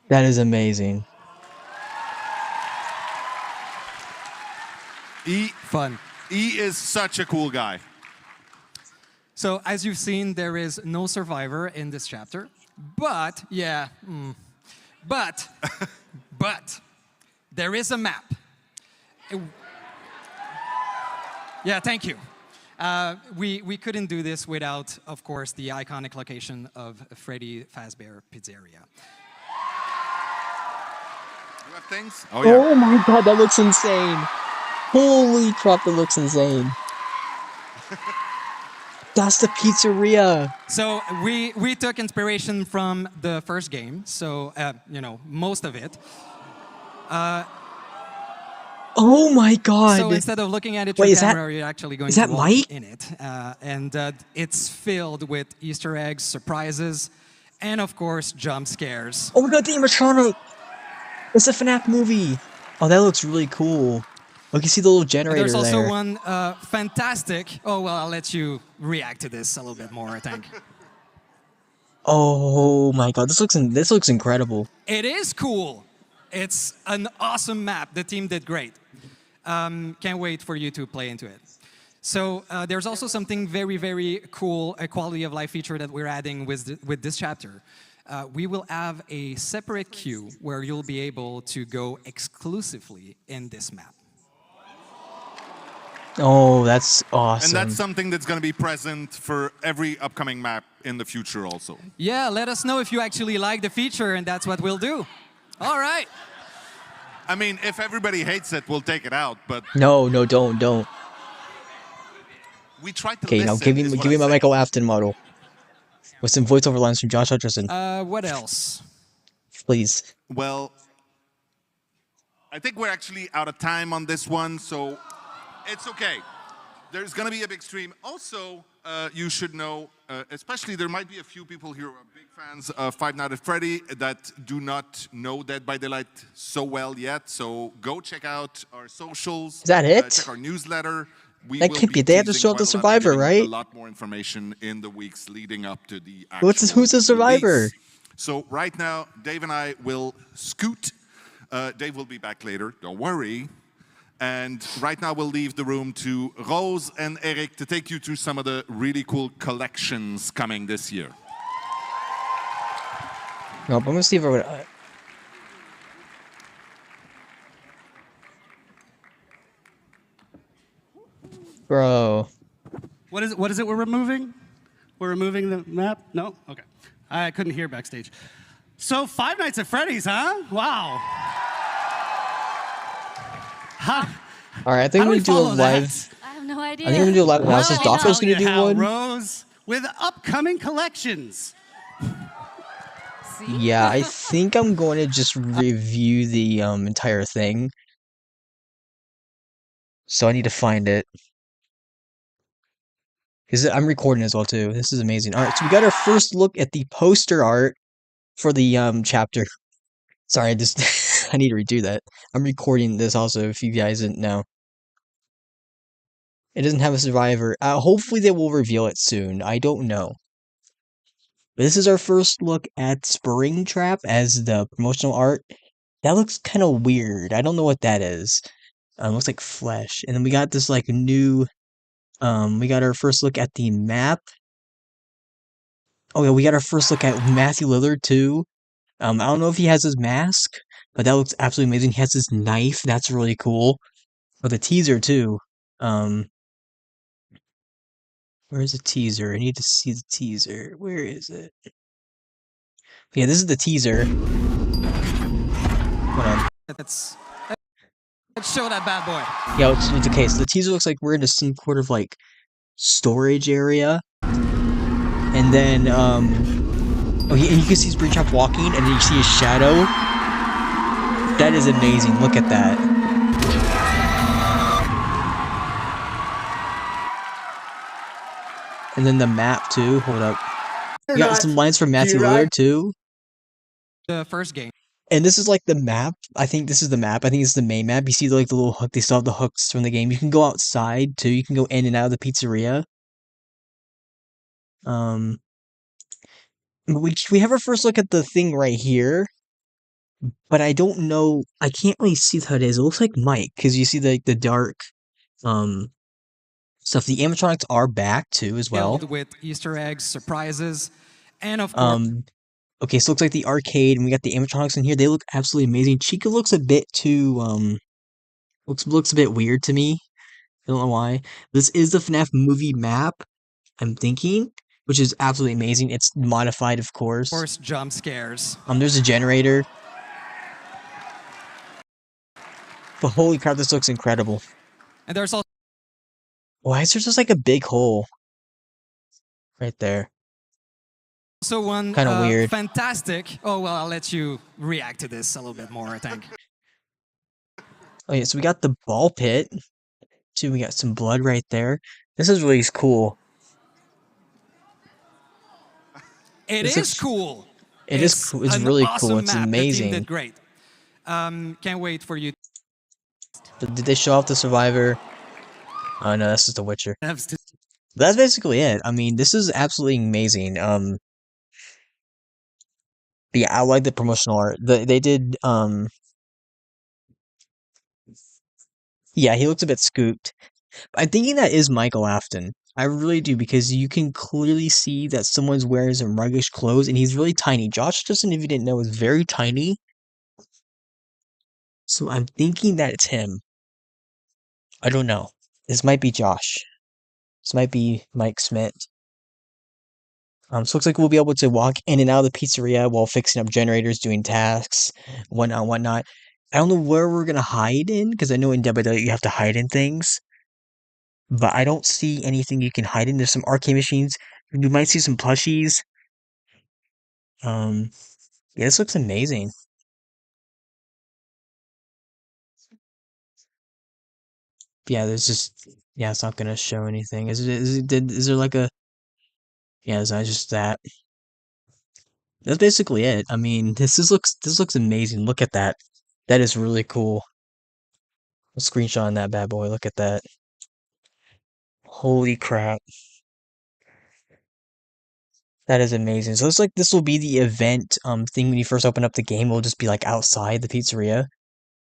That is amazing. Fun. He is such a cool guy. So as you've seen, there is no survivor in this chapter, but but there is a map. Yeah, thank you. We couldn't do this without, of course, the iconic location of Freddy Fazbear Pizzeria. You have things? Oh, yeah. Oh my god, that looks insane. Holy crap, that looks insane. That's the pizzeria. So we took inspiration from the first game, so, most of it. Oh my god. So instead of looking at it through camera, you're actually going to walk in it. And it's filled with Easter eggs, surprises, and of course, jump scares. Oh my god, the animatronic! It's a FNAF movie. Oh, that looks really cool. Oh, you can see the little generator there. There's also one fantastic... Oh, well, I'll let you react to this a little bit more, I think. Oh my god, this looks incredible. It is cool. It's an awesome map. The team did great. Can't wait for you to play into it. So there's also something very, very cool, a quality of life feature that we're adding with this chapter. We will have a separate queue where you'll be able to go exclusively in this map. Oh, that's And awesome. that's something that's going to be present for every upcoming map in the future also. Yeah, let us know if you actually like the feature, and that's what we'll do. All right. I mean, if everybody hates it, we'll take it out, but... No, don't. We tried to Okay, now listen, give me my Michael Afton model. With some voiceover lines from Josh Hutcherson. What else? Please. Well, I think we're actually out of time on this one, so it's okay. There's going to be a big stream. Also, you should know, especially there might be a few people here who are big fans of Five Nights at Freddy that do not know Dead by Daylight so well yet. So go check out our socials. Is that it? Check our newsletter. That can't be. They have to show up the survivor, right? A lot more information in the weeks leading up to the actual Who's the survivor? release. So right now, Dave and I will scoot. Dave will be back later. Don't worry. And right now, we'll leave the room to Rose and Eric to take you through some of the really cool collections coming this year. No, I'm gonna see if I would. Bro. What is it we're removing? We're removing the map? No? Okay. I couldn't hear backstage. So Five Nights at Freddy's, huh? Wow. All right, I think we're gonna do a live. I have no idea. I think we're gonna do a live analysis. Doctor's gonna do one. Rose with upcoming collections. Yeah, I think I'm going to just review the entire thing. So I need to find it. Because I'm recording as well too. This is amazing. All right, so we got our first look at the poster art for the chapter. Sorry, I need to redo that. I'm recording this also, if you guys didn't know. It doesn't have a survivor. Hopefully they will reveal it soon. I don't know. But this is our first look at Springtrap as the promotional art. That looks kind of weird. I don't know what that is. Looks like flesh. And then we got this like new... we got our first look at the map. Oh yeah, we got our first look at Matthew Lillard too. I don't know if he has his mask, but that looks absolutely amazing. He has his knife. That's really cool. Oh, the teaser too. Where's the teaser? I need to see the teaser. Where is it? Yeah, this is the teaser. Hold on. Let's show that bad boy. Yeah, it's okay. So the teaser looks like we're in some sort of like storage area, and then oh yeah, and you can see Springtrap walking, and then you see his shadow. That is amazing. Look at that. And then the map too. Hold up. We got some lines from Matthew Lillard too. The first game. And this is like the map. I think this is the map. I think it's the main map. You see like the little hook. They still have the hooks from the game. You can go outside too. You can go in and out of the pizzeria. We have our first look at the thing right here. But I don't know. I can't really see how it is. It looks like Mike because you see the dark stuff. The animatronics are back too as well. Filled with Easter eggs, surprises, and of course. Okay, so it looks like the arcade, and we got the animatronics in here. They look absolutely amazing. Chica looks a bit too looks a bit weird to me. I don't know why. This is the FNAF movie map, I'm thinking, which is absolutely amazing. It's modified, of course. Of course, jump scares. There's a generator. But holy crap, this looks incredible. And there's also... Why is there just like a big hole right there? Also one kind of weird. Fantastic. Oh, well, I'll let you react to this a little bit more, I think. Oh yeah, so we got the ball pit. Too, we got some blood right there. This is really cool. It is cool. It is cool. It's really cool. It's amazing. The team did great. Can't wait for you. Did they show off the survivor? Oh no, that's just The Witcher. That's basically it. I mean, this is absolutely amazing. But yeah, I like the promotional art. They did. Yeah, he looks a bit scooped. I'm thinking that is Michael Afton. I really do, because you can clearly see that someone's wearing some ruggish clothes, and he's really tiny. Josh Justin, if you didn't know, is very tiny. So I'm thinking that it's him. I don't know. This might be Josh. This might be Mike Smith. So it looks like we'll be able to walk in and out of the pizzeria while fixing up generators, doing tasks, whatnot. I don't know where we're gonna hide in, because I know in DBD you have to hide in things. But I don't see anything you can hide in. There's some arcade machines. We might see some plushies. Yeah, this looks amazing. Yeah, there's just it's not gonna show anything. Is there like a it's not just that. That's basically it. I mean, this looks amazing. Look at that. That is really cool. A screenshot on that bad boy. Look at that. Holy crap. That is amazing. So it's like this will be the event thing when you first open up the game. It'll just be like outside the pizzeria.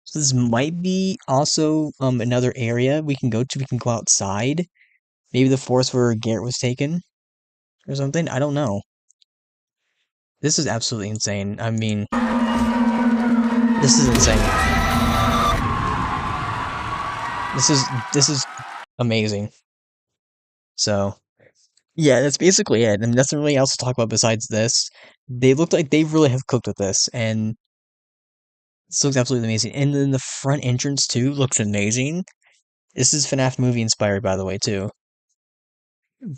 So this might be also another area we can go to. We can go outside. Maybe the forest where Garrett was taken or something. I don't know. This is absolutely insane. I mean, this is insane. This is amazing. So, yeah, that's basically it. And nothing really else to talk about besides this. They look like they really have cooked with this, and this looks absolutely amazing. And then the front entrance too looks amazing. This is FNAF movie inspired, by the way, too.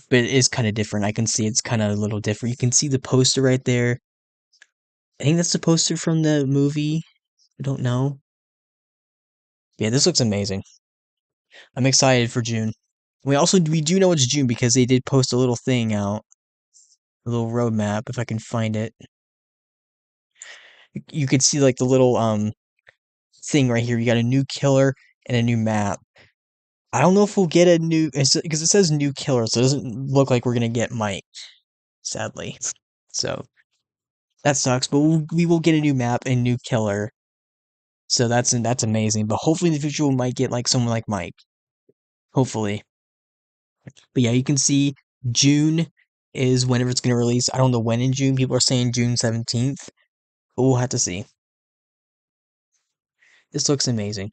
But it is kind of different. I can see it's kind of a little different. You can see the poster right there. I think that's the poster from the movie. I don't know. Yeah, this looks amazing. I'm excited for June. We do know it's June because they did post a little thing out. A little roadmap, if I can find it. You could see like the little thing right here. You got a new killer and a new map. I don't know if we'll get a new, because it says new killer, so it doesn't look like we're gonna get Mike, sadly. So that sucks, but we will get a new map and new killer. So that's amazing. But hopefully in the future we might get like someone like Mike. Hopefully. But yeah, you can see June is whenever it's gonna release. I don't know when in June. People are saying June 17th. But we'll have to see. This looks amazing.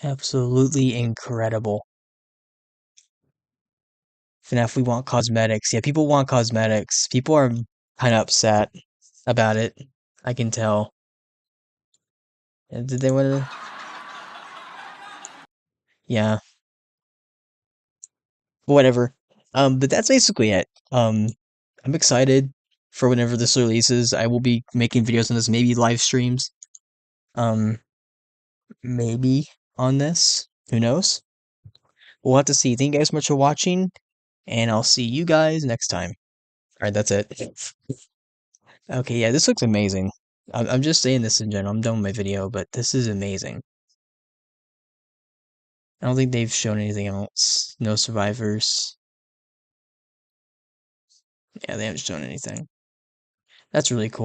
Absolutely incredible. FNAF, we want cosmetics. Yeah, people want cosmetics. People are kind of upset about it. I can tell. Did they want to? Yeah. Whatever. But that's basically it. I'm excited for whenever this releases. I will be making videos on this, maybe live streams. Maybe on this. Who knows? We'll have to see. Thank you guys so much for watching, and I'll see you guys next time. Alright, that's it. Okay, yeah, this looks amazing. I'm just saying this in general. I'm done with my video, but this is amazing. I don't think they've shown anything else. No survivors. Yeah, they haven't shown anything. That's really cool.